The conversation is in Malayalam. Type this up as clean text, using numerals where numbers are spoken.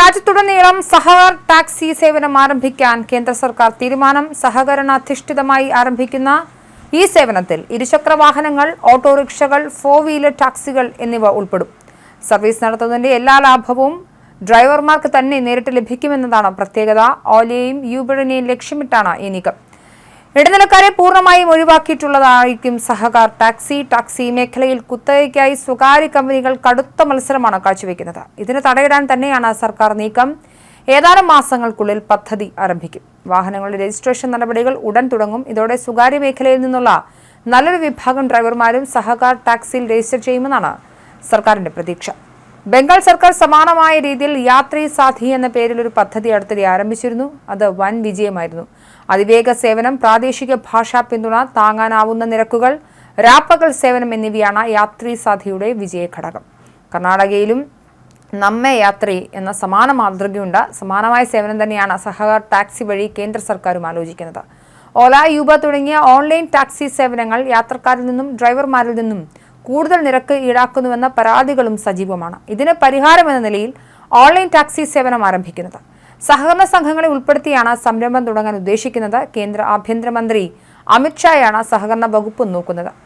രാജ്യത്തുടനീളം സഹകർ ടാക്സി സേവനം ആരംഭിക്കാൻ കേന്ദ്ര സർക്കാർ തീരുമാനം. സഹകരണാധിഷ്ഠിതമായി ആരംഭിക്കുന്ന ഈ സേവനത്തിൽ ഇരുചക്ര വാഹനങ്ങൾ, ഓട്ടോറിക്ഷകൾ, 4-വീലർ ടാക്സികൾ എന്നിവ ഉൾപ്പെടും. സർവീസ് നടത്തുന്നതിന്റെ എല്ലാ ലാഭവും ഡ്രൈവർമാർക്ക് തന്നെ നേരിട്ട് ലഭിക്കുമെന്നതാണ് പ്രത്യേകത. ഓലയെയും യൂബറിനെയും ലക്ഷ്യമിട്ടാണ് ഈ നീക്കം. ഇടനിലക്കാരെ പൂർണ്ണമായും ഒഴിവാക്കിയിട്ടുള്ളതായിരിക്കും സഹകാർ ടാക്സി. ടാക്സി മേഖലയിൽ കുത്തകയ്ക്കായി സ്വകാര്യ കമ്പനികൾ കടുത്ത മത്സരമാണ് കാഴ്ചവെക്കുന്നത്. ഇതിന് തടയിടാൻ തന്നെയാണ് സർക്കാർ നീക്കം. ഏതാനും മാസങ്ങൾക്കുള്ളിൽ പദ്ധതി ആരംഭിക്കും. വാഹനങ്ങളുടെ രജിസ്ട്രേഷൻ നടപടികൾ ഉടൻ തുടങ്ങും. ഇതോടെ സ്വകാര്യ മേഖലയിൽ നിന്നുള്ള നല്ലൊരു വിഭാഗം ഡ്രൈവർമാരും സഹകാർ ടാക്സിയിൽ രജിസ്റ്റർ ചെയ്യുമെന്നാണ് സർക്കാരിന്റെ പ്രതീക്ഷ. ബംഗാൾ സർക്കാർ സമാനമായ രീതിയിൽ യാത്രി സാഥി എന്ന പേരിൽ ഒരു പദ്ധതി അടുത്തിടെ ആരംഭിച്ചിരുന്നു. അത് വൻ വിജയമായിരുന്നു. അതിവേഗ സേവനം, പ്രാദേശിക ഭാഷാ പിന്തുണ, താങ്ങാനാവുന്ന നിരക്കുകൾ, രാപ്പകൽ സേവനം എന്നിവയാണ് യാത്രി സാഥിയുടെ വിജയഘടകം. കർണാടകയിലും നമ്മെ യാത്രി എന്ന സമാന മാതൃകയുണ്ട്. സമാനമായ സേവനം തന്നെയാണ് സഹകാർ ടാക്സി വഴി കേന്ദ്ര സർക്കാരും ആലോചിക്കുന്നത്. ഓല, യൂബർ തുടങ്ങിയ ഓൺലൈൻ ടാക്സി സേവനങ്ങൾ യാത്രക്കാരിൽ നിന്നും ഡ്രൈവർമാരിൽ നിന്നും കൂടുതൽ നിരക്ക് ഈടാക്കുന്നുവെന്ന പരാതികളും സജീവമാണ്. ഇതിന് പരിഹാരമെന്ന നിലയിൽ ഓൺലൈൻ ടാക്സി സേവനം ആരംഭിക്കുന്നത്. സഹകരണ സംഘങ്ങളെ ഉൾപ്പെടുത്തിയാണ് സംരംഭം തുടങ്ങാൻ ഉദ്ദേശിക്കുന്നത്. കേന്ദ്ര ആഭ്യന്തരമന്ത്രി അമിത്ഷായാണ് സഹകരണ വകുപ്പ് നോക്കുന്നത്.